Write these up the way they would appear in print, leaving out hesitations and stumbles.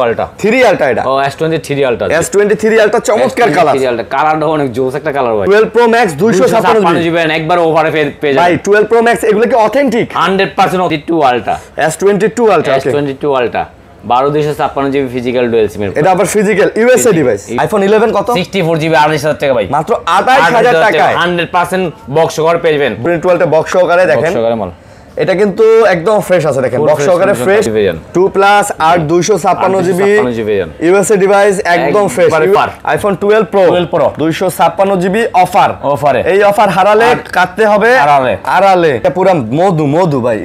আলটা 3 আলটা এটা ও S23 আলটা S23 আলটা চমৎকার কালার। 3 আলটা কালারটা অনেক জোস একটা কালার ভাই। 12 Pro Max 256 জিবি একবার ওভারে পেয়ে যাবেন ভাই। 12 Pro Max এগুলো কি অথেন্টিক? 100% 22 আলটা S22 আলটা S22 আলটা 12256 জিবি ফিজিক্যাল ডুয়াল সিম। এটা আবার ফিজিক্যাল ইউএসএ ডিভাইস। আইফোন 11 কত? 64 জিবি 28000 টাকা ভাই, মাত্র 28000 টাকায় 100% বক্স সহকারে পেয়ে যাবেন। 12 টা বক্স সহকারে দেখেন, এটা কিন্তু একদম ফ্রেশ আছে দেখেন, বক্স সহকারে ফ্রেশ 2 প্লাস আর 256 জিবি ইউএসএ ডিভাইস একদম ফ্রেশ। আইফোন 12 প্রো 256 জিবি অফারে এই অফার হারালে কাটতে হবে আড়ালে। এটা পুরো মধু ভাই।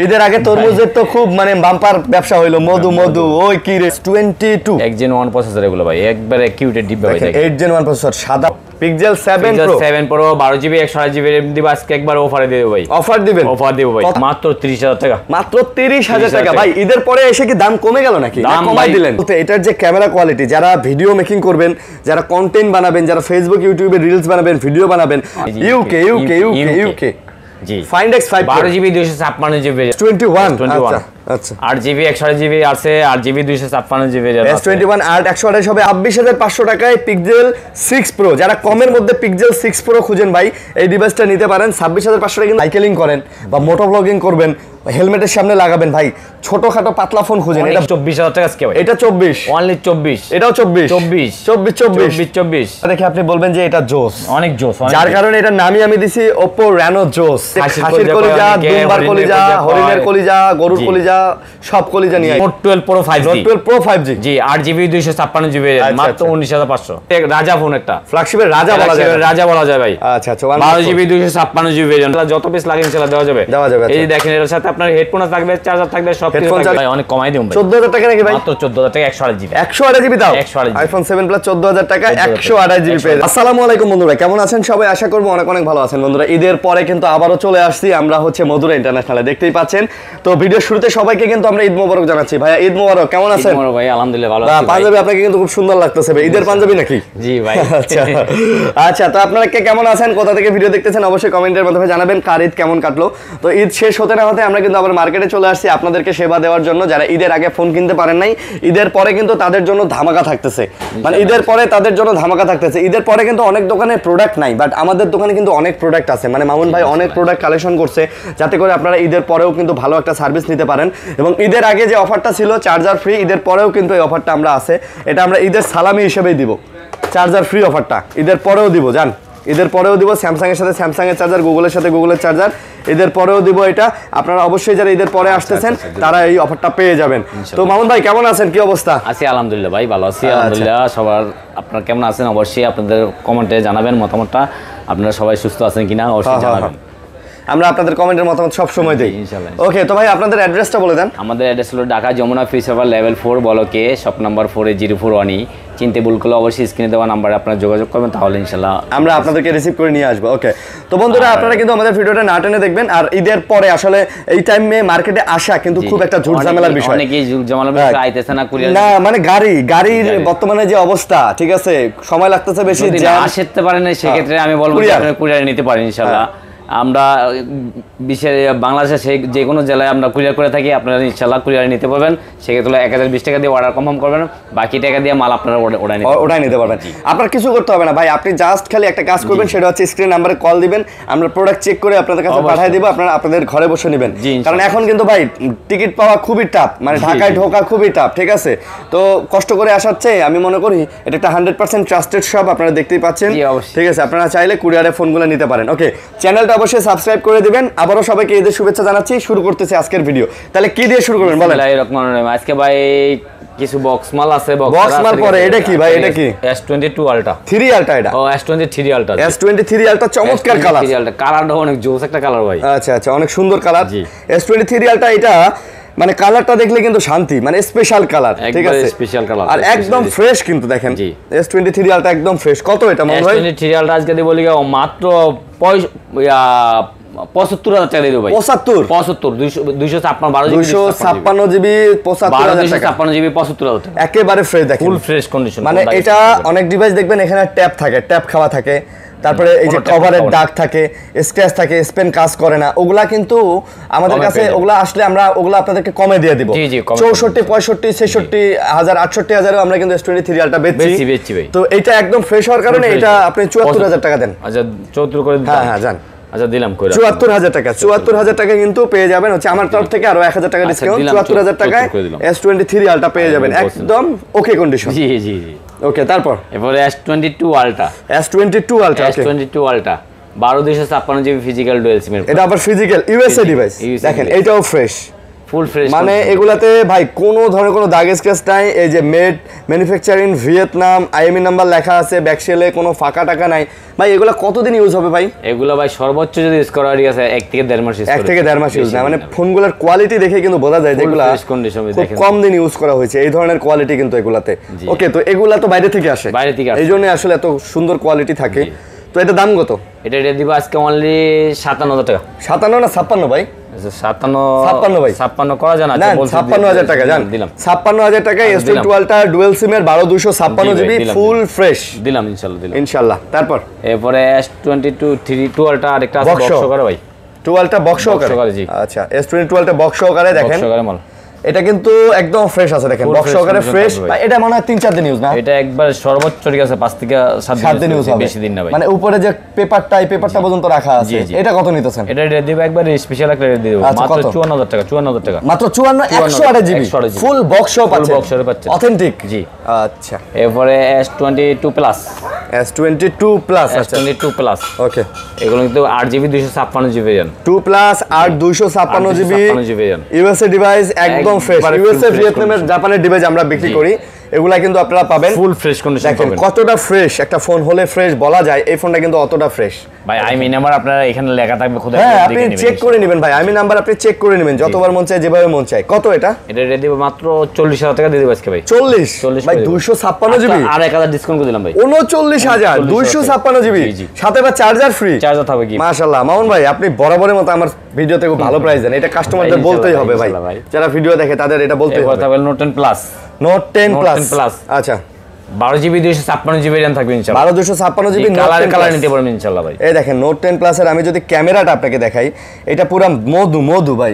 ঈদের আগে তরমুজের তো খুব মানে বাম্পার ব্যবসা হইলো, মধু ওই কি রে 22 এক জেন 1 প্রসেসর এগুলো ভাই, একবারে কিউটেড ডিব্বা ভাই। 8 জেন 1 প্রসেসর সাদা পিক্সেল 7 প্রো 12 জিবি 128 জিবি ডিভাইসকে একবার অফারে দিয়ে দেব ভাই। অফার দিবেন? অফার দেব ভাই মাত্র 30000 টাকা। মাত্র 30000 টাকা ভাই। ঈদের পরে এসে কি দাম কমে গেল নাকি? দাম কমাই দিলেন। তো এটার যে ক্যামেরা কোয়ালিটি, যারা ভিডিও মেকিং করবেন, যারা কন্টেন্ট বানাবেন, যারা ফেসবুক ইউটিউবে রিলস বানাবেন, ভিডিও বানাবেন, ইউকে জি Find X5 12 জিবি 256 জিবি 21 আচ্ছা 8 জিবি 128 জিবি আছে, 8 জিবি 256 জিবি S21 8 128 হবে 28500 টাকায় পিক্সেল 6 প্রো। যারা কমের মধ্যে পিক্সেল 6 প্রো খুঁজেন ভাই, এই ডিভাইসটা নিতে পারেন। 26500 টাকা কিন্তু সাইকেলিং করেন বা মোটো ব্লগিং করবেন, হেলমেটের সামনে লাগাবেন ভাই, ছোটখাটো পাতলা ফোন খুঁজেন। এটা 24000 টাকা আজকে ভাই। এটা 24 অনলি 24 এটাও 24 দেখে আপনি বলবেন যে এটা জোস, অনেক জোস, যার কারণে এটা নামই আমি দিছি Oppo Reno জোস। হাসির কলিজা, দুম্বার কলিজা, হরিণের কলিজা, গরুর কলিজা, সব কলিজা নিয়ে। Note 12 Pro 5G Note 12 Pro 5G জি 8 জিবি 256 জিবি মাত্র 19500। এক রাজা ফোন, একটা ফ্ল্যাগশিপের রাজা বলা যায় ভাই। আচ্ছা 12 জিবি 256 জিবি যত পিস লাগে ইনশাআল্লাহ দেওয়া যাবে। এই দেখেন, এর সাথে আপনার হেডফোন থাকবে, চার্জার থাকবে, সব কিছু থাকবে ভাই। অনেক কমাই দিন ভাই। 14000 টাকা নাকি ভাই? মাত্র 14000 টাকা 128 জিবি 128 জিবি দাও। আইফোন 7 প্লাস 14000 টাকা 128 জিবি পেয়ে। আসসালামু আলাইকুম বন্ধুরা, কেমন আছেন সবাই? আশা করব অনেক ভালো আছেন বন্ধুরা। ঈদের পরে কিন্তু আবারো চলে আসছি আমরা হচ্ছে মধুরা ইন্টারন্যাশনালে, দেখতেই পাচ্ছেন। তো ভিডিও শুরুতে সবাইকে কিন্তু আমরা ঈদ মোবারক জানাচ্ছি। ভাইয়া ঈদ মোবারক, কেমন আছেন? মোবারক ভাই, আলহামদুলিল্লাহ ভালো আছি। পাঞ্জাবি আপনাকে কিন্তু খুব সুন্দর লাগতেছে ভাই, ঈদের পাঞ্জাবি নাকি? জি ভাই। আচ্ছা তো আপনারা কে কেমন আছেন, কোথা থেকে ভিডিও দেখতেছেন অবশ্যই কমেন্টের মাধ্যমে জানাবেন। কার ঈদ কেমন কাটলো। তো ঈদ শেষ হতে না হতে আমরা কিন্তু আবার মার্কেটে চলে আসছি আপনাদেরকে সেবা দেওয়ার জন্য। যারা ঈদের আগে ফোন কিনতে পারেন নাই, ঈদের পরে কিন্তু তাদের জন্য ধামাকা থাকতেছে। মানে ঈদের পরে তাদের জন্য ধামাকা থাকতেছে। ঈদের পরে কিন্তু অনেক দোকানে প্রোডাক্ট নাই, বাট আমাদের দোকানে কিন্তু অনেক প্রোডাক্ট আছে। মানে মামুন ভাই অনেক প্রোডাক্ট কালেকশন করছে, যাতে করে আপনারা ঈদের পরেও কিন্তু ভালো একটা সার্ভিস নিতে পারেন। এবং ঈদের আগে যে অফারটা ছিল চার্জার ফ্রি, ঈদের পরেও কিন্তু এই অফারটা আমরা আছে। এটা আমরা ঈদের সালামি হিসেবেই দিব, চার্জার ফ্রি অফারটা ঈদের পরেও দিব। জান ঈদের পরেও দিব, স্যামসাং এর সাথে স্যামসাং এর চার্জার, গুগলের সাথে গুগলের চার্জার ঈদের পরেও দিব। এটা আপনারা অবশ্যই যারা ঈদের পরে আসতেছেন তারা এই অফারটা পেয়ে যাবেন। তো মামুন ভাই কেমন আছেন, কি অবস্থা? আছি আলহামদুলিল্লাহ ভাই, ভালো আছি আলহামদুলিল্লাহ। সবার আপনারা কেমন আছেন অবশ্যই আপনাদের কমেন্টে জানাবেন মতামতটা, আপনারা সবাই সুস্থ আছেন কিনা অবশ্যই জানাবেন। আমরা আপনাদের কমেন্টের মতামত সব সময় দেই ইনশাআল্লাহ। ওকে তো ভাই আপনাদের অ্যাড্রেসটা বলে দেন। আমাদের অ্যাড্রেস হলো ঢাকা যমুনা ফিউচার লেভেল 4 বলকে শপ নাম্বার 4A041। চিনতে ভুল করলে অবশ্যই স্ক্রিনে দেওয়া নাম্বারে আপনারা যোগাযোগ করবেন, তাহলে ইনশাআল্লাহ আমরা আপনাদেরকে রিসিভ করে নিয়ে আসবো। ওকে তো বন্ধুরা আপনারা কিন্তু আমাদের ভিডিওটা না টেনে দেখবেন। আর ঈদের পরে আসলে এই টাইমে মার্কেটে আসা কিন্তু খুব একটা ঝুট ঝামেলার বিষয়। অনেকেই ঝুট ঝামেলার বিষয় আইতেছে না কুরিয়ার না, মানে গাড়ির বর্তমানে যে অবস্থা, ঠিক আছে সময় লাগতেছে বেশি, আসতে পারেন না, সেক্ষেত্রে আমি বলবো আপনারা কুরিয়ারে নিতে পারেন ইনশাআল্লাহ। আমরা বিশেষ বাংলাদেশের যে কোনো জেলায় আমরা কুরিয়ার করে থাকি, আপনারা ইনশাআল্লাহ কুরিয়ারে নিতে পারবেন। সেক্ষেত্রে 1020 টাকা দিয়ে অর্ডার কনফার্ম করবেন, বাকি টাকা দিয়ে মাল আপনারা ওটাই নিতে পারবেন। আপনার কিছু করতে হবে না ভাই, আপনি জাস্ট খালি একটা কাজ করবেন, সেটা হচ্ছে স্ক্রিন নাম্বারে কল দিবেন, আমরা প্রোডাক্ট চেক করে আপনাদের কাছে পাঠিয়ে দিব, আপনারা আপনাদের ঘরে বসে নেবেন। কারণ এখন কিন্তু ভাই টিকিট পাওয়া খুবই টাফ, মানে ঢাকায় ঢোকা খুবই টাফ, ঠিক আছে? তো কষ্ট করে আসাচ্ছে, আমি মনে করি এটা একটা 100% ট্রাস্টেড শপ, আপনারা দেখতেই পাচ্ছেন, ঠিক আছে? আপনারা চাইলে কুরিয়ারে ফোনগুলো নিতে পারেন। ওকে, চ্যানেলটা অবশ্যই সাবস্ক্রাইব করে দিবেন। আবারও সবাইকে ঈদের শুভেচ্ছা জানাচ্ছি। শুরু করতেছি আজকের ভিডিও। তাহলে কি দিয়ে শুরু করবেন বলেন? আজকে ভাই কিছু বক্স মাল আছে। বক্স মাল পরে এটা কি ভাই? এটা কি? S22 আলটা 3 আলটা এটা? ও S23 আলটা আলটা চমৎকার কালার। কালারটা অনেক জোস একটা কালার ভাই। আচ্ছা অনেক সুন্দর কালার। S23 আলটা এটা মানে কালারটা দেখলে কিন্তু শান্তি, মানে স্পেশাল কালার, ঠিক আছে? স্পেশাল কালার আর একদম ফ্রেশ কিন্তু দেখেন। S23 আলটা একদম ফ্রেশ। কত এটা মনে হয়? S23 আলটা আজকে দিয়ে বলি মাত্র 75000 টাকা দিয়ে দেব ভাই। 75 256 জিবি 75000 জিবি 75000 টাকা একেবারে ফ্রেশ, দেখেন ফুল ফ্রেশ কন্ডিশন। মানে এটা অনেক ডিভাইস দেখবেন এখানে ট্যাপ থাকে, ট্যাপ খাওয়া থাকে, তারপরে এই যে কভারের দাগ থাকে, স্ক্র্যাচ থাকে, স্পেন কাজ করে না, ওগুলা কিন্তু আমাদের কাছে ওগুলা আসলে আমরা ওগুলা আপনাদেরকে কমে দিয়ে দিব। 64, 65, 66 হাজার, 68 হাজারও আমরা কিন্তু S23 আলটা বেচছি ভাই। তো এটা একদম ফ্রেশ হওয়ার কারণে এটা আপনি 74,000 টাকা দেন। আচ্ছা 74 করে দিন। হ্যাঁ জান। আচ্ছা দিলাম কইরা 74,000 টাকা, 74,000 টাকা কিন্তু পেয়ে যাবেন হচ্ছে আমার তরফ থেকে আরো 1000 টাকা ডিসকাউন্ট, 74,000 টাকায় S23 আলটা পেয়ে যাবেন একদম ওকে কন্ডিশন। জি জি জি ওকে। তারপর এরপরে S22 আলটা, S22 আলটা, S22 আলটা 12 GB ফিজিক্যাল ডুয়াল সিম। এটা আবার ফিজিক্যাল ইউএসএ ডিভাইস, দেখেন এটাও ফ্রেশ, ফুল ফ্রেশ, মানে এগুলাতে ভাই কোনো ধরনের কোনো দাগ স্ক্র্যাচ নাই। এই যে made manufacturing Vietnam, IME number লেখা আছে, ব্যাকশেলে কোনো ফাঁকা টাকা নাই ভাই। এগুলা কতদিন ইউজ হবে ভাই? এগুলা ভাই সর্বোচ্চ যদি ইউজ করা হয় আছে 1 থেকে 1.5 মাস ইউজ, 1 থেকে 1.5 মাস ইউজ না, মানে ফোনগুলোর কোয়ালিটি দেখে কিন্তু বোঝা যায় যে এগুলা খুব কম দিন ইউজ করা হয়েছে, এই ধরনের কোয়ালিটি কিন্তু এগুলাতে। ওকে, তো এগুলা তো বাইরে থেকে আসে, এই জন্য আসলে এত সুন্দর কোয়ালিটি থাকে। তো এটা দাম কত? এটা দিব আজকে অনলি 57,000 টাকা। 57 না 56 ভাই? 57 ভাই, 56 করা জানা আছে, 56,000 টাকা জান দিলাম। 56,000 টাকা S22 আলটা ডুয়াল সিমের 12256 জিবি ফুল ফ্রেশ দিলাম ইনশাআল্লাহ। তারপর এরপরে S22 3 আলটা আরেকটা আছে বক্স করে ভাই, 2 আলটা বক্স করে। আচ্ছা S22 আলটা বক্স করে, দেখেন এটা কিন্তু একদম ফ্রেশ আছে, দেখেন বক্স সহকারে ফ্রেশ। এটা মনে হয় 3-4 দিন ইউজ না, এটা একবার সর্বোচ্চ ঠিক আছে 5 থেকে 7 দিন ইউজ হবে, বেশি দিন না ভাই। মানে উপরে যে পেপারটা, এই পেপারটা পর্যন্ত রাখা আছে, এটা কত নিতেছেন? এটা রেট দিব একবার স্পেশাল একটা রেট দিব মাত্র 54,000 টাকা। 54,000 টাকা মাত্র, 54 128 জিবি ফুল বক্স সহ পাচ্ছেন, ফুল বক্স সহ পাচ্ছেন অথেন্টিক। জি আচ্ছা। এরপরে S22 প্লাস, S22 প্লাস, আচ্ছা S22 প্লাস ওকে। এগুলো কিন্তু 8 জিবি 256 জিবি জান, 2 প্লাস 8 256 জিবি ইউএসএ ডিভাইস একদম ফ্রেশ। ইউএসএ, ভিয়েতনামের, জাপানের ডিভাইস আমরা বিক্রি করি, এগুলা কিন্তু আপনারা পাবেন ফুল ফ্রেশ কন্ডিশন পাবেন। কতটা ফ্রেশ একটা ফোন হলে ফ্রেশ বলা যায়, এই ফোনটা কিন্তু অতটা ফ্রেশ ভাই। আইমি নাম্বার আপনারা এখানে লেখা থাকবে, খুদা আপনি চেক করে নেবেন ভাই, আইমি নাম্বার আপনি চেক করে নেবেন যতবার মন চায়, যেভাবে মন চায়। কত এটা? এটা রেট দিব মাত্র 40,000 টাকা দিয়ে দিব আজকে ভাই। 40 ভাই 256 জিবি আর 1000 ডিসকাউন্ট করে দিলাম ভাই, 39,000 256 জিবি, সাথে বা চার্জার ফ্রি, চার্জার থাকবে কি। মাশাআল্লাহ মামুন ভাই, আপনি বরাবরের মতো আমার ভিডিওতে খুব ভালো প্রাইস দেন, এটা কাস্টমারদের বলতেই হবে ভাই, যারা ভিডিও দেখে তাদের এটা বলতেই হবে। নোট 10 প্লাস, নোট 10 প্লাস আচ্ছা 12 জিবি 256 জিবি র্যাম থাকবে ইনশাআল্লাহ, 12 256 জিবি কালার নিতে পারবেন ইনশাআল্লাহ ভাই। এই দেখেন নোট 10 প্লাস এর আমি যদি ক্যামেরাটা আপনাকে দেখাই, এটা পুরো মধু ভাই।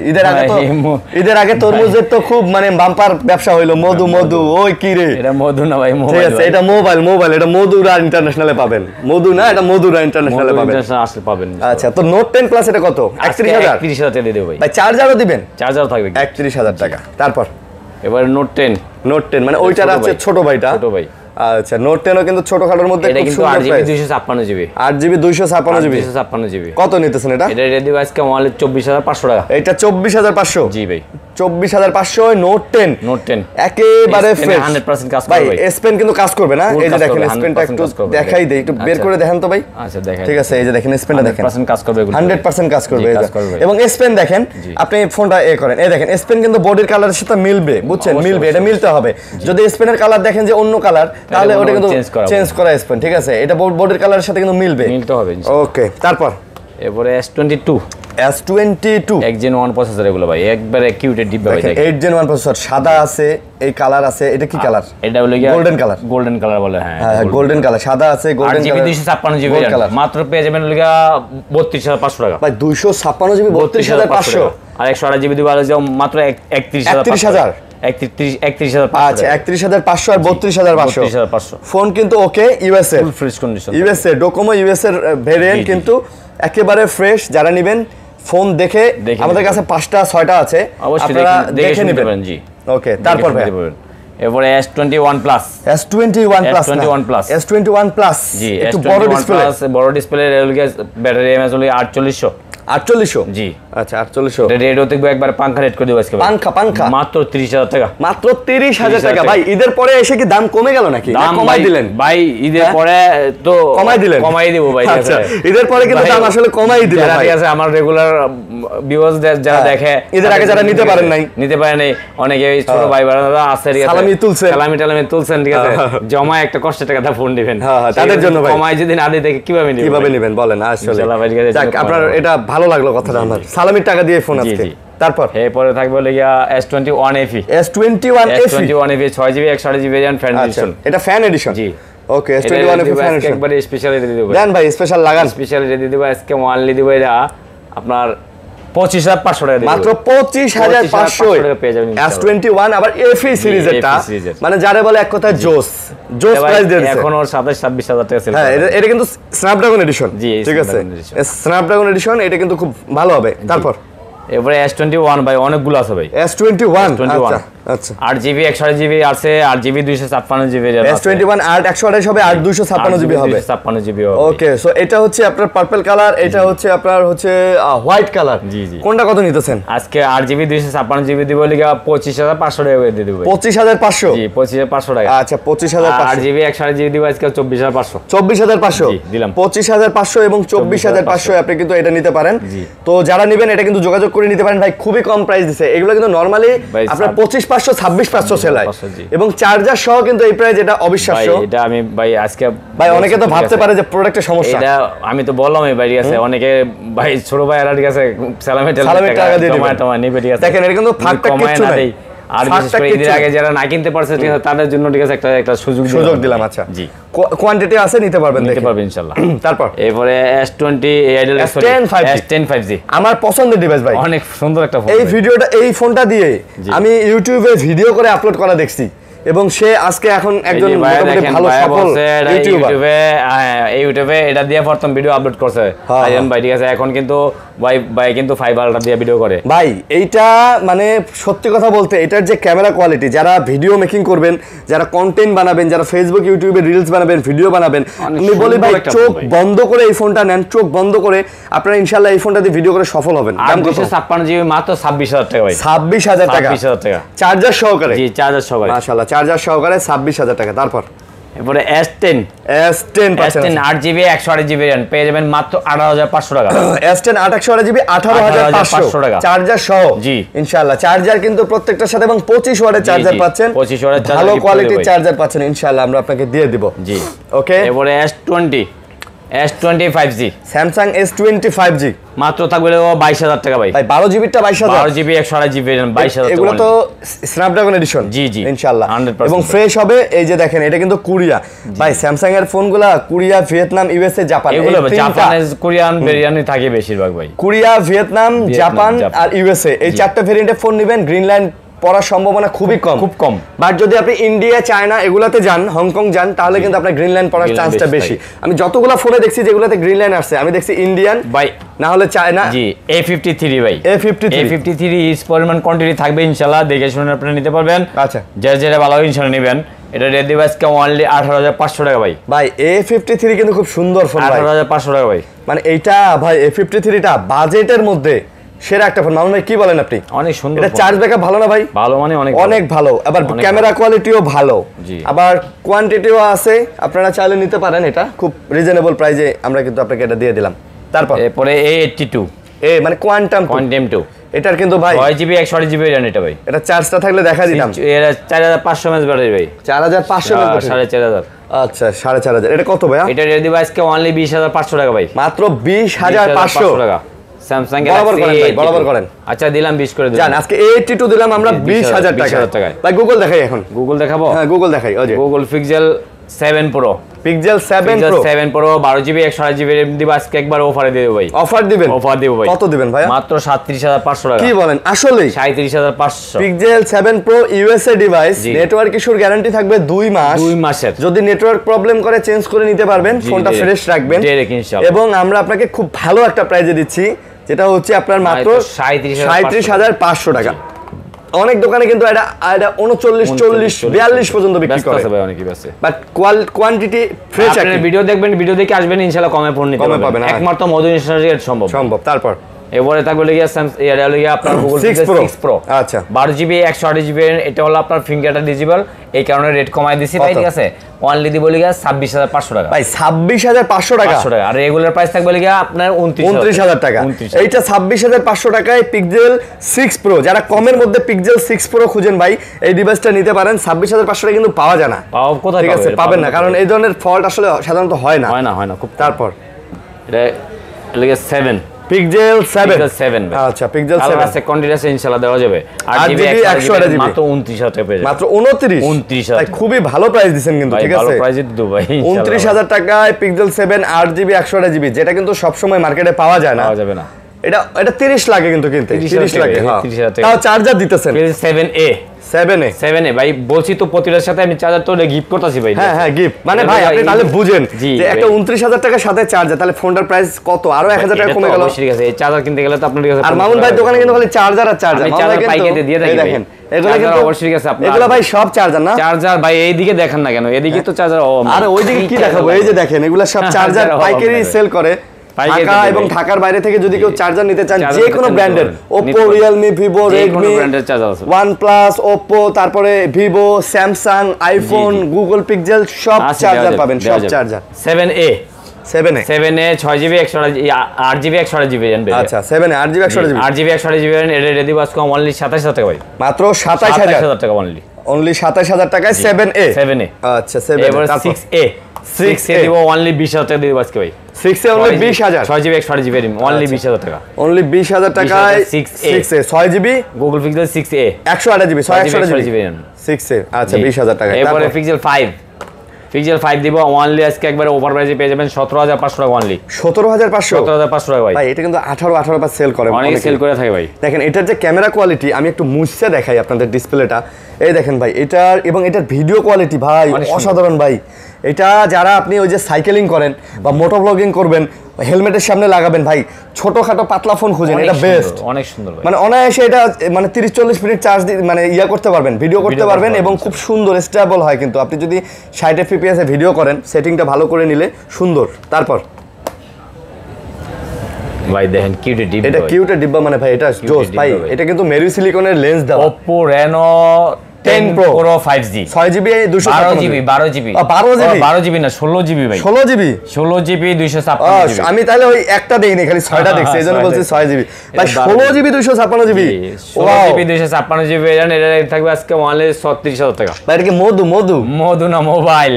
ঈদের আগে তরমুজের তো খুব মানে বাম্পার ব্যবসা হইলো, মধু ওই কি রে, এটা মধু না ভাই, মোবাইল। ঠিক আছে, এটা মোবাইল, এটা মধুরা ইন্টারন্যাশনালে পাবেন, মধু না, এটা মধুরা ইন্টারন্যাশনালে পাবেন, আসলে পাবেন। আচ্ছা, তো নোট 10 প্লাস এটা কত? 31,000 টাকা দিয়ে দেব ভাই। চার্জারও দিবেন? চার্জার থাকবে 31,000 টাকা। তারপর এবার নোট 10 মানে ওইটার আছে ছোট ভাইটা, ছোট ভাই। আচ্ছা, নোট 10ও কিন্তু ছোটখাটোর মধ্যে খুব সুন্দর price, 8 GB 256 GB, 8 GB 256 GB. কত নিতেছেন এটা? এটা রেট দিব আজকে অনলি 24,500 টাকা। এটা 24,500? জি ভাই 24,500 নোট 10 একেবারে ফ্রেশ, 100% কাজ করবে ভাই। S Pen কিন্তু কাজ করবে না, এই যে দেখেন S Penটা একটু দেখাই দেই, একটু বের করে দেখেন তো ভাই। আচ্ছা দেখেন, ঠিক আছে, এই যে দেখেন S Penটা দেখেন 100% কাজ করবে, 100% কাজ করবে। এবং S Pen দেখেন, আপনি ফোনটা করেন, এই দেখেন S Pen কিন্তু বডির কালারের সাথে মিলবে, বুঝছেন, মিলবে, এটা মিলতে হবে। যদি S Pen এর কালার দেখেন যে অন্য কালার, তাহলে ওটা কিন্তু চেঞ্জ করা S Pen, ঠিক আছে, এটা বডির কালারের সাথে কিন্তু মিলবে, মিলতে হবে। ওকে, তারপর এরপরে S22 Gen 1 প্রসেসর, এগুলো ভাই একবারে কিউটেড ডিব্বা ভাই। 8 Gen 1 প্রসেসর, সাদা আছে, এই কালার আছে, এটা কি কালার? এটা হলো গোল্ডেন কালার বলে। হ্যাঁ গোল্ডেন কালার, সাদা আছে, গোল্ডেন কালার, 256 জিবি কালার, মাত্র পেয়ে যাবেন হলো 32,500 টাকা ভাই। 256 জিবি 32,500, আর 128 জিবি দিবা মাত্র 31,000। 31,500 আর 32,500 ফোন কিন্তু okay, USA full fresh condition, USA Docomo USA এর ভেরিয়েন্ট কিন্তু একেবারে ফ্রেশ। যারা নেবেন ফোন দেখে, আমাদের কাছে 5টা 6টা আছে, আপনারা দেখে নেবেন। জি ওকে, তারপর ভাই এরপরে S21 প্লাস, S21 প্লাস জি, একটু বড় ডিসপ্লে, ব্যাটারি এমএএইচ হলো 4800 জি। আচ্ছা 4800 রেট হতে একবার পাঙ্খা রেট করে দেব আজকে, পাঙ্খা মাত্র 30,000 টাকা, মাত্র 30,000 টাকা ভাই। ঈদের পরে এসে কি দাম কমে গেল নাকি? কমাই দিলেন ভাই, ঈদের পরে তো কমাই দিলেন, কমাই দেব ভাই। আচ্ছা, ঈদের পরে কিন্তু দাম আসলে কমাই দিলেন ভাই। ঠিক আছে, আমার রেগুলার ভিউয়ার্স যারা দেখে, ঈদের আগে যারা নিতে পারেন নাই, অনেকে ছোট ভাই বোনেরা আছে, ঠিক আছে, সালামি তুলছেন, ঠিক আছে, জমা একটা কষ্টের টাকা ফোন দিবেন, তাদের জন্য ভাই কমাই যদি না দিতে কিভাবে নেবেন বলেন? আসলে যাক, আপনার এটা ভালো লাগলো কথাটা, আমার সালামির টাকা দিয়ে ফোন আজকে। তারপর এরপরে থাকবে লিগা S21 FE, S21 FE 6 GB 128 GB fan addition, এটা ফ্যান এডিশন জি। ওকে S21 এর ফ্যান একবারে স্পেশাল রেডি দেব দেন ভাই স্পেশাল লাগান স্পেশাল রেডি দেব আজকে ওয়ানলি দেব এটা আপনার 25,500 টাকা মাত্র 25,500 টাকা পেয়ে যাবেন S21 আবার FE সিরিজেরটা মানে যারে বলে এক কথায় জোস প্রাইস দিয়ে দিয়েছে এখন ওর 27,000 টাকা সেল হ্যাঁ এটা কিন্তু স্ন্যাপড্রাগন এডিশন জি ঠিক আছে স্ন্যাপড্রাগন এডিশন এটা কিন্তু খুব ভালো হবে তারপর এবারে S21 ভাই অনেকগুলো আছে ভাই S21 আচ্ছা আচ্ছা 8GB 128GB আছে 8GB 256GB S21 128 হবে 256GB হবে 256GB হবে ওকে সো এটা হচ্ছে আপনার পার্পল কালার এটা হচ্ছে আপনার হচ্ছে হোয়াইট কালার জি জি কোনটা কত নিতেছেন আজকে 8GB 256GB দিব লিগা 25,500 টাকা দিয়ে দেব 25,500 জি 25,500 টাকা আচ্ছা 25,500 8GB 128GB দিব আজকে 24,500 24,500 জি দিলাম 25,500 এবং 24,500 আপনি কিন্তু এটা নিতে পারেন তো যারা নেবেন এটা কিন্তু যোগাযোগ করে নিতে পারেন ভাই খুবই কম প্রাইস দিছে এগুলো কিন্তু নরমালি আপনার 25,500 26,500 সেল হয় এবং চার্জার সহ কিন্তু এই প্রাইস এটা অবিশ্বাস্য ভাই এটা আমি ভাই আজকে ভাই অনেকে তো ভাবতে পারে যে প্রোডাক্টের সমস্যা এটা আমি তো বললামই ভাই ঠিক আছে অনেকে ভাই ছোট ভাইরা ঠিক আছে সালামে টাকা দিয়ে দিবেন টমাটো নিবে ঠিক আছে দেখেন এটা কিন্তু ফাঁকটা কিছু নাই আর বিশেষ করে ঈদের আগে যারা না কিনতে পারছে ঠিক আছে তাদের জন্য ঠিক আছে একটা সুযোগ দিলাম আচ্ছা জি কোয়ান্টিটি আছে নিতে পারবেন ইনশাআল্লাহ তারপর এরপরে S20 আইডল S10 5G আমার পছন্দের ডিভাইস ভাই অনেক সুন্দর একটা ফোন এই ফোনটা দিয়ে আমি ইউটিউবে ভিডিও করে আপলোড করা দেখছি এবং সে আজকে এখন একজন মোটামুটি ভালো সফল ইউটিউবে এটা দিয়ে প্রথম ভিডিও আপলোড করছে আইএম ভাই ঠিক আছে এখন কিন্তু ভাই কিন্তু 5 আলট্রা দিয়ে ভিডিও করে ভাই এইটা মানে সত্যি কথা বলতে এটার যে ক্যামেরা কোয়ালিটি যারা ভিডিও মেকিং করবেন যারা কন্টেন্ট বানাবেন যারা ফেসবুক ইউটিউবে রিলস বানাবেন ভিডিও বানাবেন আমি বলি ভাই চোখ বন্ধ করে এই ফোনটা নেন চোখ বন্ধ করে আপনারা ইনশাআল্লাহ এই ফোনটা দিয়ে ভিডিও করে সফল হবেন দাম 256GB মাত্র 26,000 টাকা ভাই 26,000 টাকা 26,000 টাকা চার্জার সহকারে জি চার্জার সহকারে মাশাআল্লাহ চার্জার সহকারে 26,000 টাকা তারপর এরপরে S10 8GB 128GB পেয়ে যাবেন মাত্র 18,500 টাকা S10 128GB 18,500 টাকা চার্জার সহ জি ইনশাআল্লাহ চার্জার কিন্তু প্রত্যেকটার সাথে এবং 25 ওয়াটের চার্জার পাচ্ছেন 25 ওয়াটের চার্জার ভালো কোয়ালিটির চার্জার পাচ্ছেন ইনশাআল্লাহ আমরা আপনাকে দিয়ে দিব জি ওকে এরপরে S20 5G Samsung S20 5G মাত্র থাকবে 22,000 টাকা ভাই 12GB টা 22,000 12GB 128GB 22,000 এগুলো তো স্ন্যাপড্রাগন এডিশন জি জি ইনশাআল্লাহ 100% এবং ফ্রেশ হবে এই যে দেখেন এটা কিন্তু কোরিয়া ভাই স্যামসাং এর ফোনগুলা কোরিয়া ভিয়েতনাম ইউএসএ জাপান এগুলো জাপানিজ কোরিয়ান ভেরিয়েন্টই থাকে বেশিরভাগ ভাই কোরিয়া ভিয়েতনাম জাপান আর ইউএসএ এই চারটি ভেরিয়েন্টের ফোন নেবেন গ্রিনল্যান্ড পড়ার সম্ভাবনা খুবই কম বাট যদি আপনি ইন্ডিয়া চায়না এগুলাতে যান হংকং যান তাহলে কিন্তু আপনার গ্রিনল্যান্ড পড়ার চান্সটা বেশি আমি যতগুলা ফোনে দেখছি যেগুলাতে গ্রিনল্যান্ড আসছে আমি দেখছি ইন্ডিয়ান ভাই না হলে চায়না জি A53 ভাই A53 ইস পরিমাণ কোয়ান্টিটি থাকবে ইনশাআল্লাহ দেখে শুনে আপনি নিতে পারবেন আচ্ছা যেটা ভালো ইনশাআল্লাহ নেবেন এটা রেড ডিভাইসকে অনলি 18,500 টাকা ভাই A53 কিন্তু খুব সুন্দর ফোন ভাই 18,500 টাকা ভাই মানে এইটা ভাই A53 টা বাজেটের মধ্যে সেরা একটা ফোন মামুন ভাই কি বলেন আপনি অনেক সুন্দর এটা চার্জ ব্যাকআপ ভালো না ভাই ভালো মানে অনেক ভালো আবার ক্যামেরা কোয়ালিটিও ভালো আবার কোয়ান্টিটিও আছে আপনারা চাইলে নিতে পারেন এটা খুব রিজনেবল প্রাইসে আমরা কিন্তু আপনাকে এটা দিয়ে দিলাম তারপর এরপরে A82 মানে কোয়ান্টাম 2 এটার কিন্তু ভাই 6GB 128GB এটা ভাই এটা চার্জটা থাকলে দেখা দিতাম এটা 4,500 mAh ব্যাটারি ভাই 4,500 mAh 4,500 আচ্ছা 4,500 এটা কত ভাই এটা রেড ডিভাইসকে অনলি 20,500 টাকা ভাই মাত্র 20,500 টাকা স্যামসাং বরাবর করেন আচ্ছা দিলাম 20 করে জান আজকে A82 দিলাম আমরা 20,000 টাকা ভাই গুগল দেখাই এখন গুগল দেখাবো হ্যাঁ গুগল দেখাই ওই যে Google pixel 7 Pro pixel 7 Pro 12GB 128GB দিব আজকে একবার অফারে দিয়ে দেব ভাই অফার দিবেন ভাই কত দিবেন ভাই মাত্র 37,500 টাকা কি বলেন আসলে 37,500 pixel 7 Pro USA device network ইস্যুর গ্যারান্টি থাকবে 2 মাসের যদি নেটওয়ার্ক প্রবলেম করে চেঞ্জ করে নিতে পারবেন ফোনটা ফ্রেশ রাখবেন এবং আমরা আপনাকে খুব ভালো একটা প্রাইজে দিচ্ছি যেটা হচ্ছে আপনার মাত্র 37,500 টাকা অনেক দোকানে কিন্তু এটা 39 40 42 পর্যন্ত বিক্রি করে ভাই অনেকই আছে বাট কোয়ান্টিটি ফ্রেশ আপনি ভিডিও দেখবেন ভিডিও দেখে আসবেন ইনশাআল্লাহ কমে ফোন নিতে পারবেন একমাত্র মধু ইনস্টাগ্রামে সম্ভব তারপর এবারে থাকবে আপনার গুগল পিক্সেল 6 Pro আচ্ছা 12GB 128GB এটা হলো আপনার ফিঙ্গারটা ডিজিবল এই কারণে রেট কমাই দিছি ভাই ঠিক আছে অনলি দিব 26,500 টাকা ভাই 26,500 টাকা আর রেগুলার প্রাইস থাকবে আপনার 29,000 টাকা এইটা 26,500 টাকায় পিক্সেল 6 Pro যারা কমের মধ্যে পিক্সেল 6 Pro খুঁজেন ভাই এই ডিভাইসটা নিতে পারেন 26,500 টাকা কিন্তু পাওয়া যায় না কোথায় ঠিক আছে পাবেন না কারণ এই ধরনের ফল্ট আসলে সাধারণত হয় না খুব তারপর এটা 7 পিক্সেল 7 7 আচ্ছা পিক্সেল 7 আছে কন্টিনিউয়াস ইনশাআল্লাহ দেওয়া যাবে 8GB 128GB মাত্র 29000 টাকা পেয়ে যাবেন মাত্র 29 ভাই খুবই ভালো প্রাইস দিবেন কিন্তু ঠিক আছে ভালো প্রাইসে দিতে ভাই 29000 টাকায় পিক্সেল 7 8GB 128GB যেটা কিন্তু সব সময় মার্কেটে পাওয়া যায় না পাওয়া যাবে না এটা 30 লাগে কিন্তু কিনতে 30 লাগে হ্যাঁ তাও চার্জার দিতেছেন 7A ভাই বলছি তো প্রতিটার সাথে আমি চার্জার তো গিফট করতেছি ভাই হ্যাঁ হ্যাঁ গিফট মানে ভাই আপনি তাহলে বুঝেন যে একটা 29000 টাকার সাথে চার্জার তাহলে ফোনটার প্রাইস কত আরো 1000 টাকা কমে গেল ঠিক আছে এই চার্জার কিনতে গেলে তো আপনার কাছে আর মামুন ভাই দোকানে কিন্তু খালি চার্জার আর চার্জার চার্জার পাইকারিতে দিয়ে থাকি দেখেন এগুলো কিন্তু অবশ্যই আছে আপনার এগুলো ভাই সব চার্জার না চার্জার ভাই এইদিকে দেখেন না কেন এদিকে তো চার্জার আরে ওইদিকে কি দেখাবো এই যে দেখেন এগুলো সব চার্জার পাইকারি সেল করে ঢাকা এবং ঢাকার বাইরে থেকে যদি কেউ চার্জার নিতে চান যে কোনো ব্র্যান্ডের Oppo Realme Vivo Redmi OnePlus Oppo তারপরে Vivo Samsung iPhone Google Pixel সব চার্জার পাবেন সব charger 7A 6GB 8GB 128GB আচ্ছা 7A 8GB 128GB 8GB 128GB এটা রেডি বাস কম অনলি 27000 টাকা ভাই মাত্র 27000 টাকা অনলি 27000 টাকায় 7A আচ্ছা 7A এবার 6A দিব অনলি 20000 টাকা দিয়ে বাস ভাই 6A only 20000 6GB 128GB only 20000 টাকা অনলি 20000 টাকায় 6A 6GB Google Pixel 6A 128GB 6A আচ্ছা 20000 টাকা এরপরে Pixel 5 দিব অনলি আজকে একবারে ওভার প্রাইসে পেয়ে যাবেন 17500 টাকা অনলি 17500 টাকা ভাই এটা কিন্তু 18 পার সেল করে অনেক সেল করে থাকে ভাই দেখেন এটার যে ক্যামেরা কোয়ালিটি আমি একটু মুছতে দেখাই আপনাদের ডিসপ্লেটা এই দেখেন ভাই এটার এবং এটার ভিডিও কোয়ালিটি ভাই অসাধারণ ভাই এটা যারা আপনি ওই যে সাইকেলিং করেন বা মোটো ব্লগিং করবেন হেলমেটের সামনে লাগাবেন ভাই ছোটখাটো পাতলা ফোন খুঁজেন এটা বেস্ট অনেক সুন্দর ভাই মানে অনায়াসে এটা মানে 30-40 মিনিট চার্জ মানে ইয়া করতে পারবেন ভিডিও করতে পারবেন এবং খুব সুন্দর স্টেবল হয় কিন্তু আপনি যদি 60 fps এ ভিডিও করেন সেটিংটা ভালো করে নিলে সুন্দর তারপর ভাই দেখেন কিউট ডিব্বা এটা কিউট ডিব্বা মানে ভাই এটা জোস ভাই এটা কিন্তু মেরি সিলিকনের লেন্স দেওয়া Oppo Reno 10 Pro 5G 6GB 256GB 12GB না 16GB ভাই 16GB 256GB আমি তাহলে ওই একটা দেইনি খালি 6টা দেখছি এজন্য বলছি 6GB ভাই 16GB 256GB 16GB 256GB এটা থাকবে আজকে অনলি 36000 টাকা ভাই এটা কি মধু না মোবাইল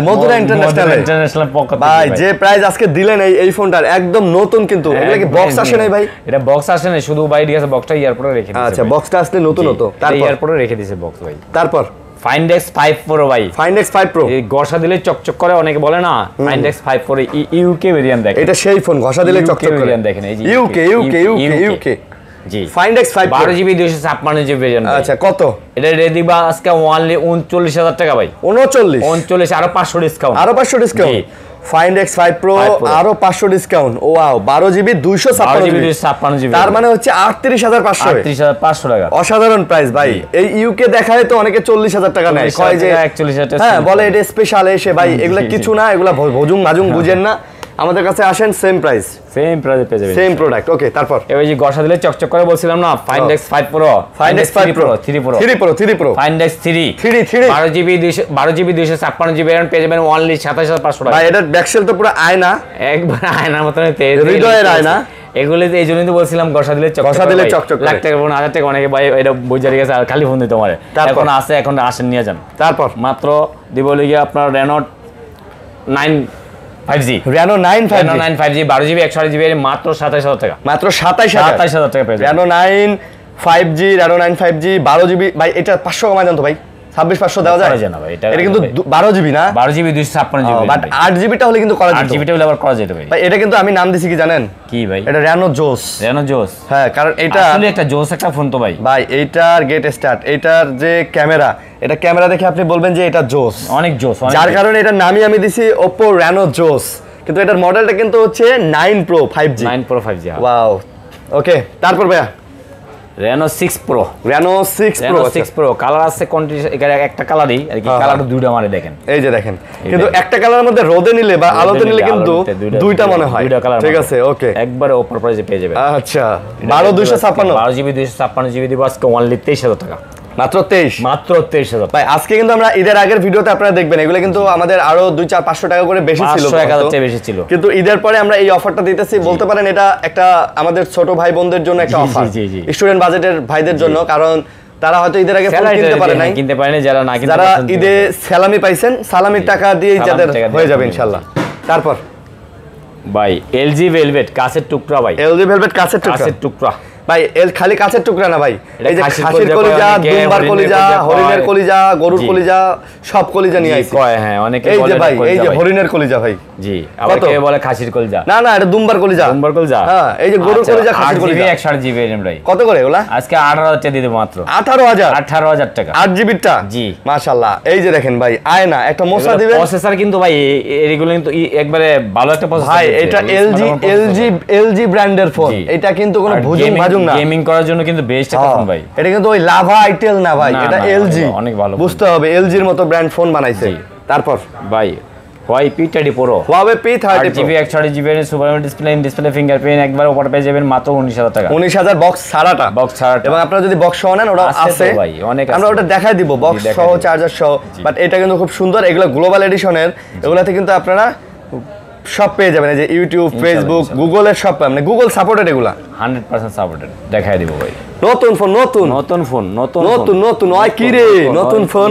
মধুরা ইন্টারন্যাশনাল পক্ষ থেকে ভাই যে প্রাইস আজকে দিলেন এই ফোনটার একদম নতুন কিন্তু এটা কি বক্স আসে নাই ভাই এটা বক্স আসে না শুধু ভাই ঠিক আছে বক্সটা এয়ারপোর্টে রেখে দিয়েছে আচ্ছা বক্সটা আসলে নতুন তারপর এয়ারপোর্টে রেখে দিয়েছে বক্স ভাই তারপর Find X5 Pro ভাই Find X5 Pro এই ঘষা দিলে চকচক করে অনেকে বলে না Find X5 Pro UK variant দেখেন এটা সেই ফোন ঘষা দিলে চকচক করে দেখেন এই যে UK জি Find X5 Pro 12GB 256GB variant আচ্ছা কত এটা রেডি বা আজকে অনলি 39000 টাকা ভাই 39 আরো 500 ডিসকাউন্ট Find X5 Pro আরো 500 ডিসকাউন্ট ওয়াও 12GB 256GB তার মানে হচ্ছে 38500 টাকা অসাধারণ প্রাইস ভাই এই ইউকে দেখায় তো অনেকে 40000 টাকা নেয় কয় যে 41000 টাকা হ্যাঁ বলে এটা স্পেশাল এসে ভাই এগুলা কিছু না এগুলা ভজুং বুঝেন না আমাদের কাছে আসেন সেম প্রাইসে পেয়ে যাবেন সেম প্রোডাক্ট ওকে তারপর এই যে ঘষা দিলে চকচক করে বলছিলাম না Find X5 Pro 3 Pro Find X3 12GB 256GB পেয়ে যাবেন অনলি 27500 টাকা ভাই এটার ব্যাকসেল তো পুরো আয়না একবার আয়নার মতন হৃদয়ের আয়না এগুলো এই জন্যই তো বলছিলাম ঘষা দিলে চকচক লাখ টাকা 1000 টাকা অনেকে ভাই এটা বুঝারি গেছে আর খালি ফোন দিতে পারে এখন আছে এখন আসেন নিয়ে যান তারপর মাত্র দিব লিগে আপনার Reno 5G Reno 9 5G 12GB 128GB মাত্র 27000 টাকা মাত্র 27000 টাকা পেয়ে যাবেন Reno 9 5G Reno 9 5G 12GB ভাই এটা 500 কমায় দেন তো ভাই 26500 দেওয়া যায় না ভাই এটা কিন্তু 12GB না 12GB 256GB বাট 8GB টা হলে কিন্তু করা যেত 8GB টা হলে আবার করা যেত ভাই এটা কিন্তু আমি নাম দিছি কি জানেন কি ভাই এটা Reno Joss হ্যাঁ কারণ এটা আসলে একটা জোস একটা ফোন তো ভাই এইটার গেট স্টার্ট এটার যে ক্যামেরা দেখে আপনি বলবেন যে এটা জোস অনেক জোস যার কারণে এটার নামই আমি দিছি Oppo Reno Joss কিন্তু এটার মডেলটা কিন্তু হচ্ছে 9 Pro 5G ওয়াও ওকে তারপর ভাইয়া Reno 6 Pro কালার আছে এখানে একটা কালারই আর কি কালার দুইটা মানে দেখেন এই যে দেখেন কিন্তু একটা কালারের মধ্যে রোদে নিলে বা আলোতে নিলে কিন্তু দুইটা মনে হয় ঠিক আছে ওকে একবারে অফার প্রাইসে পেয়ে যাবেন আচ্ছা 12GB 256GB দিব আজকে অনলি 23000 টাকা মাত্র 23000 ভাই আজকে কিন্তু আমরা ঈদের আগের ভিডিওতে আপনারা দেখবেন এগুলো কিন্তু আমাদের আরো 2-4-500 টাকা করে বেশি ছিল 500-1000 বেশি ছিল কিন্তু ঈদের পরে আমরা এই অফারটা দিতেছি বলতে পারেন এটা একটা আমাদের ছোট ভাই বোনদের জন্য একটা অফার স্টুডেন্ট বাজেটের ভাইদের জন্য কারণ তারা হয়তো ঈদের আগে ফোন কিনতে পারে নাই যারা ঈদে সালামি পাইছেন সালামির টাকা দিয়ে যাদের হয়ে যাবে ইনশাআল্লাহ তারপর ভাই এলজি ভেলভেট কাছের টুকরা ভাই, এলজি ভেলভেট কাছের টুকরা ভাই, খালি কাছের টুকরা না ভাই, এই যে খাসির কলিজা, দুম্বার কলিজা, হরিণের কলিজা, গরুর কলিজা, সব কলিজা নিয়ে আইছি। হ্যাঁ অনেকে এই বলে যে ভাই, এই যে হরিণের কলিজা ভাই, জি, আবার কেউ বলে খাসির কলিজা, না না এটা দুম্বার কলিজা, হ্যাঁ এই যে গরুর কলিজা, খাসির কলিজা। 128 জিবি RAM ভাই, কত করে এগুলা? আজকে 18000 টাকা দিয়ে দেব মাত্র। 18000 টাকা 8 জিবিটা, জি মাশাআল্লাহ। এই যে দেখেন ভাই, আয়না একটা মশলা দিবেন, প্রসেসর কিন্তু ভাই এগুলো কিন্তু একবারে ভালো একটা প্রসেসর ভাই। এটা এলজি ব্র্যান্ডের ফোন, এটা কিন্তু কোনো ভুজুং ভাজুং না, গেমিং করার জন্য কিন্তু বেস্ট একটা ফোন ভাই। এটা কিন্তু ওই লাভা আইটেল না ভাই, এটা এলজি, অনেক ভালো, বুঝতে হবে এলজির মতো ব্র্যান্ড ফোন বানাইছে। তারপর ভাই Huawei P30 Pro, Huawei P30 Pro, 8GB 128GB super display fingerprint, একবার উপরে পেয়ে যাবেন মাত্র 19000 টাকা। 19000 বক্স ছাড়াটা, এবং আপনারা যদি বক্স সহ নেন ওটা আছে ভাই, অনেক আছে, আমরা ওটা দেখাই দিব বক্স সহ চার্জার সহ। বাট এটা কিন্তু খুব সুন্দর, এগুলো গ্লোবাল এডিশনের, এগুলাতে কিন্তু আপনারা সব পেয়ে যাবেন, এই যে ইউটিউব, ফেসবুক, গুগলের সব, মানে গুগল সাপোর্টেড, এগুলা 100% সাপোর্টেড, দেখাই দিব ভাই। নতুন ফোন, নতুন ওই কি রে, নতুন ফোন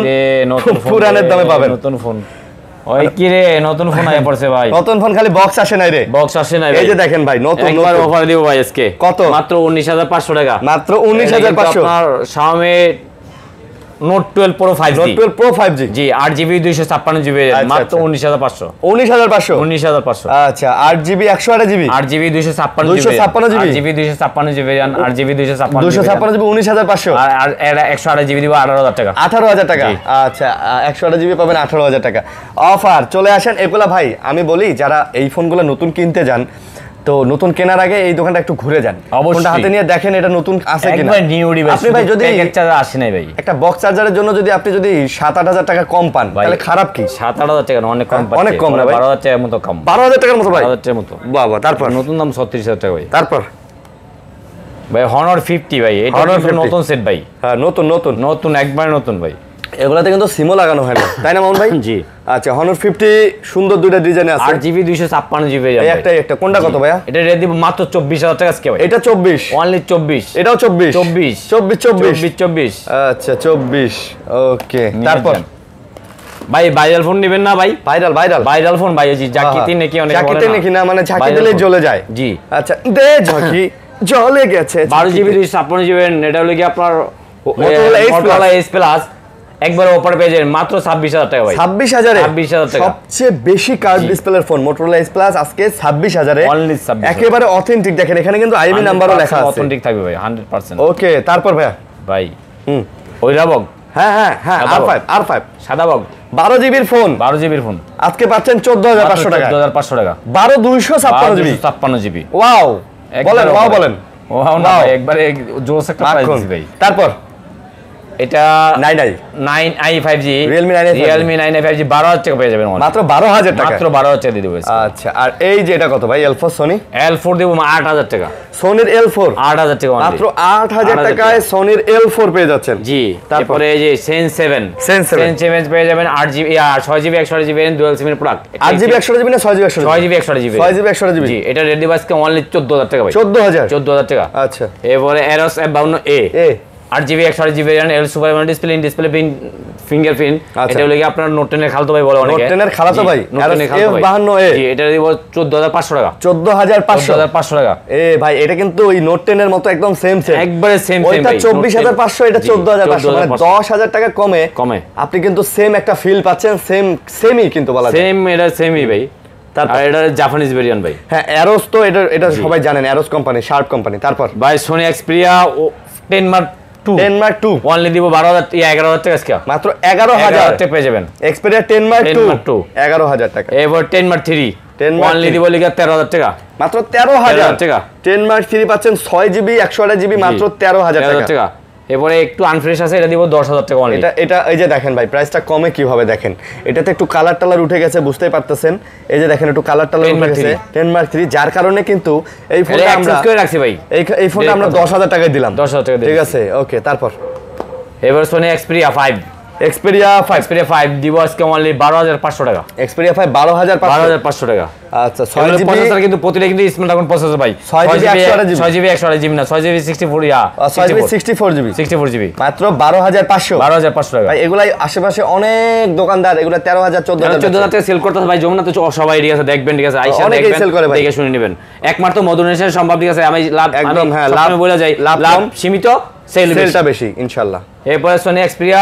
পুরানের দামে পাবেন, নতুন ফোন ওই কি রে, নতুন ফোন আয়া পড়ছে ভাই, নতুন ফোন খালি বক্স আসে নাই রে, বক্স আসে নাই। এই যে দেখেন ভাই, নতুন একবার অফার দিব ভাই আজকে, কত? মাত্র 19500 টাকা, মাত্র 19500। আপনার Xiaomi Note 12 Pro 5G, Note 12 Pro 5G, জি 8GB 256GB, মাত্র 19500। 19500, আচ্ছা 8GB 128GB, 8GB 256GB, 8GB 256GB, 8GB 256GB 19500, আর এটা 128GB দিব 18000 টাকা, 18000 টাকা। আচ্ছা 128GB পাবেন 18000 টাকা অফার। চলে আসেন এগুলা ভাই, আমি বলি যারা এই ফোনগুলো নতুন কিনতে যান, তো নতুন কেনার আগে এই দোকানটা একটু ঘুরে যান, ফোনটা হাতে নিয়ে দেখেন এটা নতুন আছে কিনা। একবার নিউ ডিভাইস, আপনি ভাই যদি প্যাকেজ চার্জার আসে নাই ভাই, একটা বক্স চার্জারের জন্য যদি আপনি যদি 7-8000 টাকা কম পান, তাহলে খারাপ কি? 7-8000 টাকা অনেক কম, অনেক কম না ভাই, 12000 টাকার মতো কম, 12000 টাকার মতো ভাই, 12000 টাকার মতো বাবা। তারপর নতুন দাম 36000 টাকা ভাই। তারপর ভাই Honor 50 ভাই, এটা নতুন সেট ভাই, হ্যাঁ নতুন একবার নতুন ভাই, এগুলাতে কিন্তু সিমও লাগানো হয় না, তাই না মামুন ভাই? জি। আচ্ছা Honor 50 সুন্দর দুইটা ডিজাইনে আছে, 8GB 256GB, এই একটা কোনটা কত ভাইয়া? এটা রেট দিব মাত্র 24000 টাকা আজকে ভাই। এটা 24, অনলি 24, এটাও 24, 24। আচ্ছা 24, ওকে। তারপর ভাই ভাইরাল ফোন নেবেন না ভাই? ভাইরাল ফোন ভাই, জি জাকিতে নাকি অনেক বলে না, জাকিতে নাকি না, মানে ঝাঁকি দিলেই জ্বলে যায়। জি আচ্ছা দে ঝাঁকি জ্বলে গেছে। 12GB 256GB, এটা হলো কি আপনার Motorola S Plus, একবার অফার পেয়ে যাবেন মাত্র 26000 টাকা ভাই। 26000 এ 26000 টাকা, সবচেয়ে বেশি কার্ভ ডিসপ্লের ফোন Motorola S Plus আজকে 26000 এ, অনলি 26000, একেবারে অথেন্টিক। দেখেন এখানে কিন্তু আইবি নাম্বারও লেখা আছে, অথেন্টিক থাকবে ভাই 100%। ওকে তারপর ভাই ওই রাবক, হ্যাঁ R5 সাদা বক 12GB এর ফোন, 12GB এর ফোন আজকে পাচ্ছেন 14500 টাকা, 14500 টাকা, 12256GB। ওয়াও বলেন ওয়াও না ভাই, একবারে জোস একটা প্রাইস দিছি ভাই। তারপর এটা 9i 5G, Realme 9i 5G 12000 টাকা পেয়ে যাবেন, মাত্র 12000 টাকা, মাত্র 12000 টাকা দিয়ে দেব। আচ্ছা আর এই যে এটা কত ভাই? L4 Sony, L4 দেব 8000 টাকা, Sonyর L4 8000 টাকা, মাত্র 8000 টাকায় Sonyর L4 পেয়ে যাচ্ছেন। জি। তারপরে এই যে Sense 7 পেয়ে যাবেন 8GB 6GB 128GB ডুয়াল সিমের প্রোডাক্ট, 8GB 128GB না 6GB 128GB, জি। এটা রেড ডিভাইস কে অনলি 14000 টাকা ভাই, 14000 টাকা। আচ্ছা এরপরে Eros F52A 8GB 128GB এল সুপার ডিসপ্লে ফিঙ্গারপ্রিন্ট, এটা হলো কি আপনার Note 10 এর খালাতো ভাই বলে অনেকে, Note 10 এর খালাতো ভাই, Eros F52A, জি। এটা দিব 14500 টাকা, 14500 টাকা। ভাই এটা কিন্তু ওই Note 10 এর মতো একদম সেম একবারে সেম ভাই, ওইটা 24500, এটা 14500, মানে 10000 টাকা কমে আপনি কিন্তু সেম একটা ফিল পাচ্ছেন, সেমই কিন্তু বলা যায়, এটা সেমই ভাই। আর এটা জাপানিজ ভেরিয়েন্ট ভাই, হ্যাঁ Eros তো এটা সবাই জানেন, Eros কোম্পানি, শার্প কোম্পানি। তারপর ভাই Sony Xperia 10 Mark II only দিব 11000 টাকা আজকে, মাত্র 11000 টাকা পেয়ে যাবেন। Xperia 10 Mark II 11000 টাকা। এবার 10 Mark III অনলি দিব লিখা 13000 টাকা, মাত্র 13000 টাকা। 10 Mark III পাচ্ছেন 6GB 128GB মাত্র 13000 টাকা। এবারে একটু আনফ্রেশ আছে, এটা দিব 10000 টাকা অনলি। এটা এই যে দেখেন ভাই প্রাইসটা কমে কিভাবে দেখেন, এটাতে একটু কালার টালার উঠে গেছে, বুঝতেই পারতেছেন। এই যে দেখেন একটু কালার টালার উঠে গেছে 10 Mark III, যার কারণে কিন্তু এই ফোনটা আমরা করে রাখছি ভাই, এই ফোনটা আমরা 10000 টাকায় দিলাম, 10000 টাকা ঠিক আছে। ওকে তারপর এবার Sony Xperia 5 Xperia 5 Xperia 5 দিব আজকে অনলি 12500 টাকা। Xperia 5 12500 টাকা। আচ্ছা 6GB প্রসেসর কিন্তু প্রতিটা কিন্তু স্ন্যাপড্রাগন প্রসেসর ভাই। 6GB 128GB না 6GB 64 6GB 64GB মাত্র 12500 টাকা। ভাই এগুলাই আশেপাশে অনেক দোকানদার এগুলা 13000 14000 টাকা সেল করতেছে ভাই। যমুনা তো সবাই ঠিক আছে দেখবেন, ঠিক আছে আইসা অনেকেই দেখবেন, সেল করে ভাই। দেখে শুনে নেবেন। একমাত্র মধুনেশন সম্ভব, ঠিক আছে। আমি লাভ একদম হ্যাঁ লাভ বলে যাই, লাভ সীমিত, সেলটা বেশি ইনশাআল্লাহ। এরপরে Sony Xperia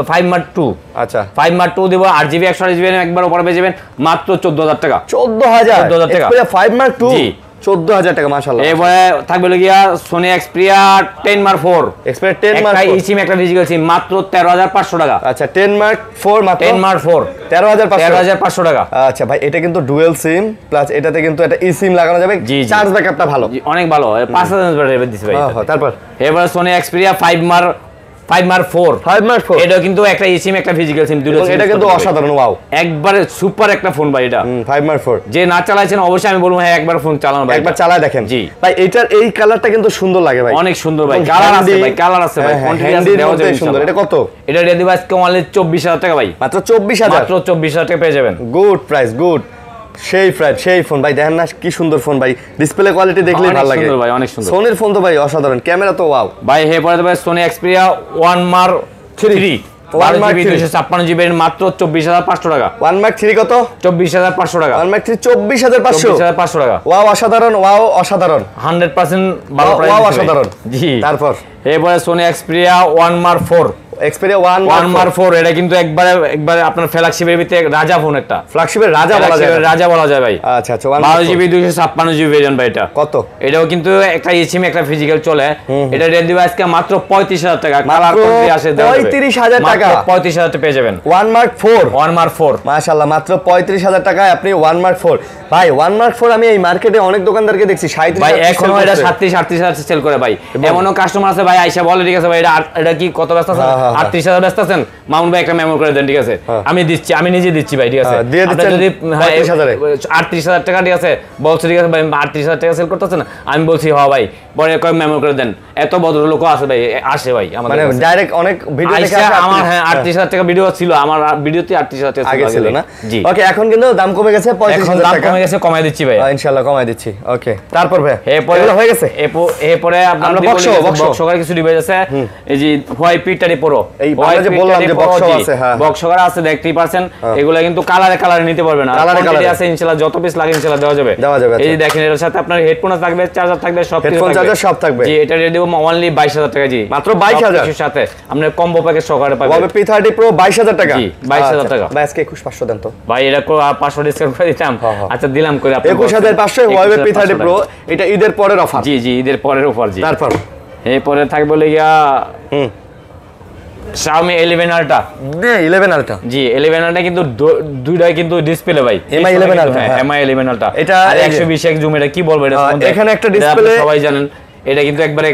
5 Mark II। আচ্ছা 5 Mark II দেব 8GB 128GB একবার উপরে পেয়ে যাবেন মাত্র 14000 টাকা। 14000 টাকা। Xperia 5 Mark II জি 14000 টাকা মাশাআল্লাহ। এরপরে থাকবে গিয়া Sony Xperia 10 Mark IV। Xperia 10 Mark একটা 4 eSIM একটা ফিজিক্যাল সিম মাত্র 13500 টাকা। আচ্ছা 10 Mark 4 মাত্র 10 Mark IV 13500 টাকা। আচ্ছা ভাই এটা কিন্তু ডুয়াল সিম প্লাস এটাতে কিন্তু একটা eSIM লাগানো যাবে, চার্জ ব্যাকআপটা ভালো, অনেক ভালো, 5000 ব্যাটারি দিছে ভাই। হ্যাঁ তারপর এরপরে Sony Xperia 5 Mark IV এটা কিন্তু একটা eSIM একটা ফিজিক্যাল সিম দুটো, এটা কিন্তু অসাধারণ ওয়াও একবারে সুপার একটা ফোন ভাই এটা। 5 Mark 4 যে না চালাইছেন অবশ্যই আমি বলবো হ্যাঁ একবার ফোন চালানো ভাই, একবার চালায় দেখেন। জি ভাই এটার এই কালারটা কিন্তু সুন্দর লাগে ভাই, অনেক সুন্দর ভাই। কালার আছে ভাই, কালার আছে ভাই, কোয়ান্টিটি আছে, দেওয়া যাবে সুন্দর। এটা কত? এটা রেডি ডিভাইস আজকে অনলি 24000 টাকা ভাই। মাত্র 24000 মাত্র 24000 টাকা পেয়ে যাবেন। গুড প্রাইস, গুড সেই ফোন ভাই। দেখেন না কি সুন্দর ফোন ভাই, ডিসপ্লে কোয়ালিটি দেখলেই ভালো লাগে সুন্দর ভাই, অনেক সুন্দর। সোনির ফোন তো ভাই অসাধারণ, ক্যামেরা তো ওয়াও ভাই। হে পরে ভাই Sony Xperia 1 Mark 3 12GB 256GB মাত্র 24500 টাকা। 1 Mark 3 কত? 24500 টাকা। 1 Mark 3 24500 টাকা। ওয়াও অসাধারণ, ওয়াও অসাধারণ, 100% ভালো প্রাইস, ওয়াও অসাধারণ। জি তারপর এরপরে Sony Xperia 1 Mark 4 Xperia 1 Mark 4 এটা কিন্তু একবারে আপনার ফ্ল্যাগশিপের ভিতরে রাজা ফোন, একটা ফ্ল্যাগশিপের রাজা বলা যায় ভাই। আচ্ছা আচ্ছা 12GB 256GB ভেরিয়েন্ট ভাই। এটা কত? এটাও কিন্তু একটা eSIM একটা ফিজিক্যাল চলে। এটা রেড ডিভাইস কে মাত্র 35000 টাকা। কালার কোয়ান্টিটি আসে 35000 টাকা, 35000 টাকা পেয়ে যাবেন। 1 Mark 4 মাশাআল্লাহ মাত্র 35000 টাকায় আপনি 1 Mark 4 ভাই। 1 Mark 4 আমি এই মার্কেটে অনেক দোকানদারকে দেখছি 37000 ভাই, এখনো এটা 37000 সেল করে ভাই। এমনও কাস্টমার আছে ভাই আইসা বলে ঠিক আছে ভাই এটা কি কত ব্যস্ত আছেন? 38000 ব্যস্ত আছেন, মামুন ভাই একটা মেমো করে দেন, ঠিক আছে আমি দিচ্ছি, আমি নিজে দিচ্ছি ভাই, ঠিক আছে। আপনি যদি 38000 টাকা, ঠিক আছে বলছে, ঠিক আছে ভাই 38000 টাকা সেল করতেছেন, আমি বলছি হ্যাঁ ভাই, পরে কয় মেমো করে দেন। এত ভদ্রলোক আছে ভাই, আসে ভাই আমাদের মানে ডাইরেক্ট অনেক ভিডিও দেখে আসে। আমার হ্যাঁ 38000 টাকা ভিডিও ছিল, আমার ভিডিওতে 38000 টাকা আগে ছিল না। জি ওকে এখন কিন্তু দাম কমে গেছে, 35000 টাকা কমে গেছে, কমাই দিচ্ছি ভাই ইনশাআল্লাহ, কমাই দিচ্ছি। ওকে তারপর ভাই এরপরে হয়ে গেছে। এরপরে আমরা বক্সকার কিছু ডিভাইস আছে, এই যে Huawei Pro, এই আমরা যে বললাম যে বক্স আছে, হ্যাঁ বক্সকার আছে দেখতেই পাচ্ছেন। এগুলা কিন্তু কালারে নিতে পারবেন না, কালারে আছে ইনশাআল্লাহ, যত পিস লাগে ইনশাআল্লাহ দেওয়া যাবে। এই যে দেখেন এর সাথে আপনার হেডফোন থাকবে, চার্জার থাকবে, সব কিছু থাকবে, চার্জার সব থাকবে। জি এটা রেডি অনলি 22000 টাকা। জি মাত্র 22000 এর সাথে আপনি কম্বো প্যাকেজ সহকারে পাবেন। Huawei P30 Pro 22000 টাকা। জি 22000 টাকা ভাই আজকে 21500 দেন তো ভাই। এটা 500 ডিসকাউন্ট করে দিতাম, আচ্ছা দিলাম করে আপনি 21500 Huawei P30 Pro। এটা ঈদের পরের অফার। জি জি ঈদের পরের অফার। জি তারপর এরপরে থাকবে গিয়া Xiaomi 11 Ultra। 11 Ultra জি 11 Ultra কিন্তু দুইটাই কিন্তু ডিসপ্লে ভাই, Mi 11 Ultra, হ্যাঁ Mi 11 Ultra। এটা 120 জুম, এটা কি বলবো, এটা এখানে একটা ডিসপ্লে সবাই জানেন। এটা কিন্তু একবারে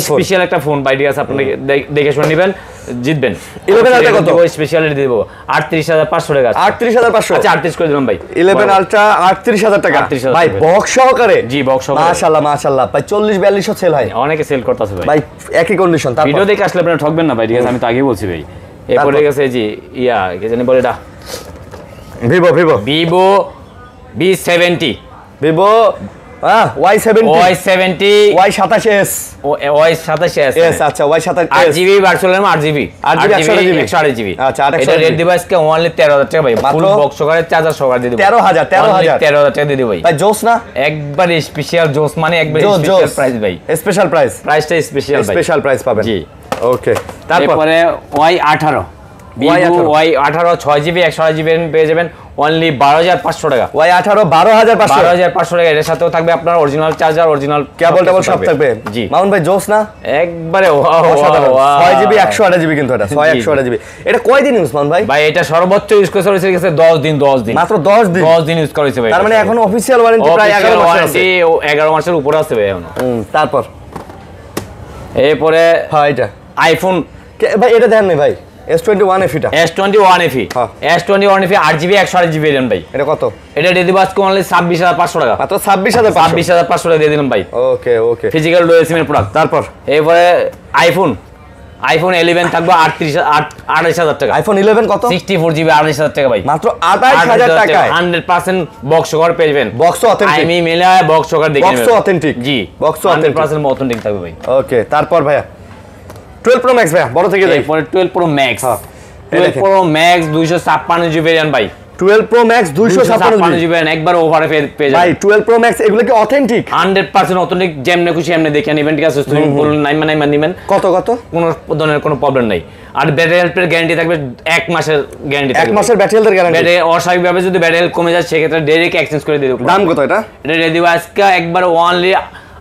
স্পেশাল একটা ফোন ভাই, ঠিক আছে আপনি দেখে শুনে নেবেন, জিতবেন। 11 Ultra কত? ওই স্পেশালিটি দেব 38500 টাকা। 38500 আচ্ছা 38 করে দিলাম ভাই। 11 Ultra 38000 টাকা ভাই, বক্স সহকারে। জি বক্স সহকারে মাশাআল্লাহ ভাই 40-4200 সেল হয়, অনেকে সেল করতেছে ভাই একই কন্ডিশন। তারপর ভিডিও দেখে আসলে আপনারা ঠকবেন না ভাই, ঠিক আছে আমি তো আগেই বলছি ভাই। এরপরে গেছে জি কি জানি বলে এটা Vivo B70 Y70 Y27s Y27s আচ্ছা Y27s 8GB virtual RAM 8GB 128GB। আচ্ছা এটা রেড ডিভাইস কে অনলি 13000 টাকা ভাই, ফুল বক্স সহকারে চার্জার সহকারে দিয়ে দেব। 13000 টাকা দিয়ে দেব ভাই। জোস না একবার স্পেশাল জোস, মানে একবার স্পেশাল প্রাইস ভাই, স্পেশাল প্রাইসটা স্পেশাল ভাই, স্পেশাল প্রাইস পাবেন। জি ওকে তারপরে Y18 Y18 6GB 128GB পেয়ে যাবেন অনলি 12500 টাকা। Y18 12500 টাকা। এর সাথেও থাকবে আপনার অরিজিনাল চার্জার, অরিজিনাল কেবল সব থাকবে। জি মামুন ভাই জোস না একবারে 6GB 128GB কিন্তু এটা 128GB। এটা কয়দিন ইউজ মামুন ভাই? ভাই এটা সর্বোচ্চ ইউজ করেছে গেছে 10 দিন মাত্র 10 দিন ইউজ করেছে ভাই। তার মানে এখন অফিশিয়াল ওয়ারেন্টি প্রায় 11 মাস আছে। 11 মাসের উপরে আছে ভাই এখনো। তারপর এরপরে হ্যাঁ এটা আইফোন ভাই, এটা দেন না ভাই S21 FE টা S21 FE 8GB 128GB variant ভাই। এটা কত? এটা দিয়ে দিব আজকে অনলি 26500 টাকা। মাত্র 26500 টাকা দিয়ে দিলাম ভাই। ওকে ফিজিক্যাল ডুয়াল সিম এর প্রোডাক্ট। তারপর এরপরে আইফোন আইফোন 11 থাকবে 28,000 টাকা। আইফোন 11 কত? 64GB 28,000 টাকা ভাই, মাত্র 28,000 টাকায় 100% বক্স কভার পেয়ে যাবেন। বক্স অথেন্টিক, আমি মিলায় বক্স কভার দেখে নেবেন। বক্স অথেন্টিক, জি বক্স 100% অথেন্টিক থাকবে ভাই। ওকে, তারপর ভাইয়া 12 প্রো ম্যাক্স ভাইয়া, বড় থেকে যাই। এরপর 12 প্রো ম্যাক্স, হ্যাঁ 12 প্রো ম্যাক্স 256GB ভেরিয়েন্ট ভাই। 12 প্রো ম্যাক্স 256GB একবার ওভারে পেয়ে যাবেন ভাই। 12 প্রো ম্যাক্স এগুলো কি অথেন্টিক? 100% অথেন্টিক, যেমনে খুশি এমনি দেখে নেবেন, ঠিক আছে? তুমি বলুন নাইমা নেবেন, কত কত? কোনো ধরনের কোনো প্রবলেম নাই। আর ব্যাটারি হেলথের গ্যারান্টি থাকবে 1 মাসের গ্যারান্টি থাকবে। 1 মাসের ব্যাটারি হেলথের গ্যারান্টি। ব্যাটারি অস্বাভাবিকভাবে যদি ব্যাটারি হেলথ কমে যায় সেক্ষেত্রে ডাইরেক্ট এক্সচেঞ্জ করে দিয়ে দেব। দাম কত এটা? এটা দিয়ে দিব আজকে একবার অনলি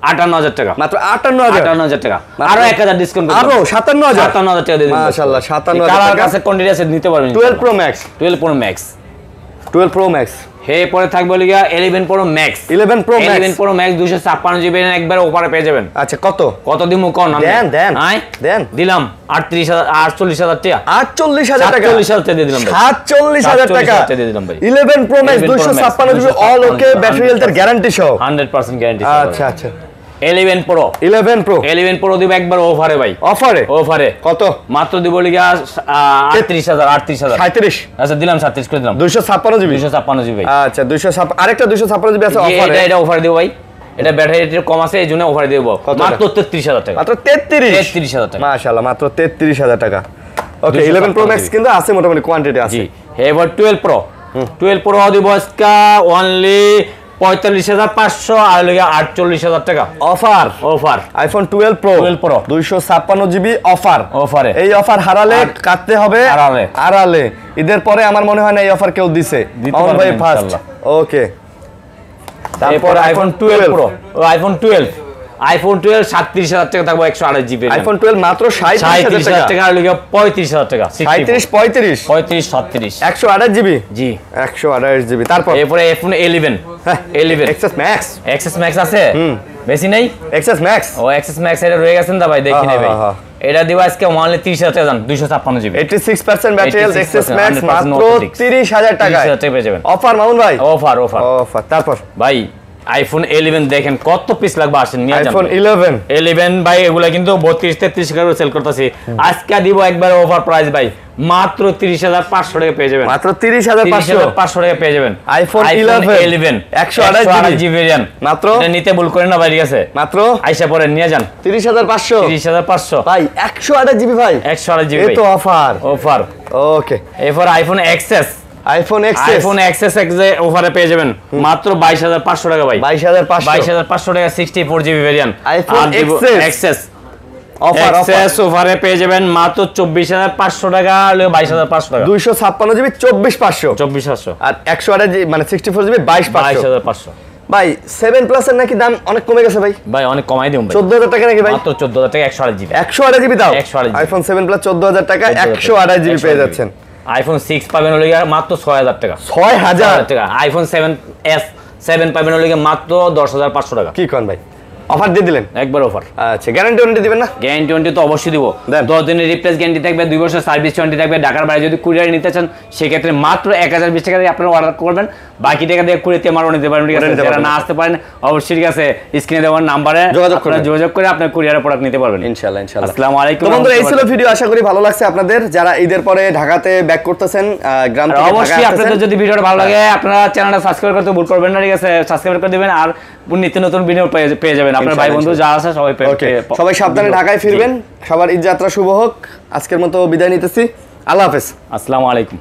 58,000 টাকা, মাত্র 58,000 টাকা। আরো 1000 ডিসকাউন্ট আরো 57,000 টাকা দিয়ে দিন। মাশাআল্লাহ 57,000 কালার টাকা কাছে কোয়ান্টিটি আছে নিতে পারবেন। 12 pro max, 12 pro max, 12 pro max. হে পরে থাকবে লিগা 11 pro max, 11 pro max, 11 pro max 256GB একবার ওপারে পেয়ে যাবেন। আচ্ছা কত? কত দিমু কোন নাম দেন দেন দিলাম 48,000 টাকা, 48,000 টাকা, 47,000 টাকা দিয়ে দিলাম ভাই, 47,000 টাকা দিয়ে দিলাম ভাই। 11 pro max 256GB all okay battery হেলথের গ্যারান্টি সহ 100% গ্যারান্টি। আচ্ছা আচ্ছা 11 প্রো, 11 প্রো দিব একবার ওফারে ভাই। অফারে কত? মাত্র দিব লিগা 38,000 37। আচ্ছা দিলাম 37 করে দিলাম। 256GB ভাই। আচ্ছা 256 আরেকটা 256GB আছে অফারে। এটা অফারে দিব ভাই, এটা ব্যাটারি কম আছে এইজন্য অফারে দেব মাত্র 33,000 টাকা। মাত্র 33,000 টাকা, মাশাআল্লাহ মাত্র 33,000 টাকা। ওকে 11 প্রো ম্যাক্স কিন্তু আছে মোটামুটি কোয়ান্টিটি আছে। জি এবার 12 প্রো দিব আজকে অনলি 45,500 আর লাগা 48,000 টাকা অফার। আইফোন 12 প্রো 256GB অফারে। এই অফার হারালে কাটতে হবে আড়ালে। ঈদের পরে আমার মনে হয় না এই অফার কেউ দিছে, মামুন ভাই ফার্স্ট। ওকে তারপর আইফোন 12 প্রো, আইফোন 12 37,000 টাকা থাকবে 128GB। আইফোন 12 মাত্র 37,000 টাকা আর লাগা 35,000 টাকা, 37 128GB। জি 128GB। তারপর এরপরে আইফোন 11 এক্সএস ম্যাক্স আছে, বেশি নাই এক্সএস ম্যাক্স। ও এক্সএস ম্যাক্স এটা রয়ে গেছেন দা ভাই, দেখি নেই ভাই। এটা দিব আজকে অনলি 30,000 টাকা জান, 256GB 86% battery health XS max মাত্র 30,000 টাকা পেয়ে যাবেন। অফার মামুন ভাই, অফার। তারপর ভাই আইফোন 11 দেখেন কত পিস লাগবে, আসেন নিয়ে যান। আইফোন 11 ভাই এগুলা কিন্তু 32-33 টাকা সেল করতেছি। আজকে দিব একবার অফার প্রাইস ভাই, মাত্র 30,500 টাকা পেয়ে যাবেন। মাত্র 30,500 টাকা পেয়ে যাবেন। আইফোন 11 128GB ভেরিয়েন্ট মাত্র। এটা নিতে ভুল করেন না ভাই, ঠিক আছে? মাত্র আইসা পরে নিয়ে যান 30,500 ভাই। 128GB ভাই, 128GB এই তো অফার। ওকে এরপর আইফোন এক্সএস ওফারে পেয়ে যাবেন মাত্র 22,500 টাকা ভাই। 22,500 টাকা 64GB variant iPhone XS offer ওফারে পেয়ে যাবেন মাত্র 24,500 টাকা, 22,500 টাকা। 256GB 24,500 আর 128GB মানে 64GB 22,500 ভাই। 7 প্লাস এর নাকি দাম অনেক কমে গেছে ভাই অনেক কমাই দিন ভাই। 14,000 টাকা নাকি ভাই? মাত্র 14,000 টাকা 128GB। 128GB দাও। 128GB আইফোন 7 প্লাস 14,000 টাকা 128GB পেয়ে যাচ্ছেন। আইফোন 6 পাবেন হলো মাত্র 6,000 টাকা। 6,000 টাকা। আইফোন 7 পাবেন হলো মাত্র 10,500 টাকা। কি কোন ভাই, অফার দিয়ে দিলেন একবার অফার। আচ্ছা গ্যারান্টি ওয়ারেন্টি দিবেন না? গ্যারান্টি তো অবশ্যই দিব। 10 দিনের রিপ্লেস গ্যারান্টি থাকবে, 2 বছর সার্ভিস ওয়ারেন্টি থাকবে। ঢাকার বাইরে যদি কুরিয়ার নিতে চান সেক্ষেত্রে মাত্র 1020 টাকা দিয়ে আপনারা অর্ডার করবেন, বাকি টাকা দিয়ে কুরিয়ারতে মারও নিতে পারবেন, ঠিক আছে? যারা না আসতে পারেন অবশ্যই ঠিক আছে স্ক্রিনে দেওয়ার নাম্বারে যোগাযোগ করে আপনার কুরিয়ারের প্রোডাক্ট নিতে পারবেন ইনশাআল্লাহ। আসসালামু আলাইকুম বন্ধুরা, এই ছিল ভিডিও। আশা করি ভালো লাগছে আপনাদের যারা ঈদের পরে ঢাকাতে ব্যাক করতেছেন, গ্রাম থেকে ঢাকা আসছেন। অবশ্যই আপনাদের যদি ভিডিওটা ভালো লাগে আপনারা চ্যানেলটা সাবস্ক্রাইব করতে ভুল করবেন না, ঠিক আছে? সাবস্ক্রাইব করে দিবেন আর নিত্য নতুন ভিডিও পেয়ে যাবেন। আপনার ভাই বন্ধু যা আছে সবাই সবাই সাবধানে ঢাকায় ফিরবেন। সবার ঈদ যাত্রা শুভ হোক। আজকের মতো বিদায় নিতেছি। আল্লাহ হাফেজ। আসসালামু আলাইকুম।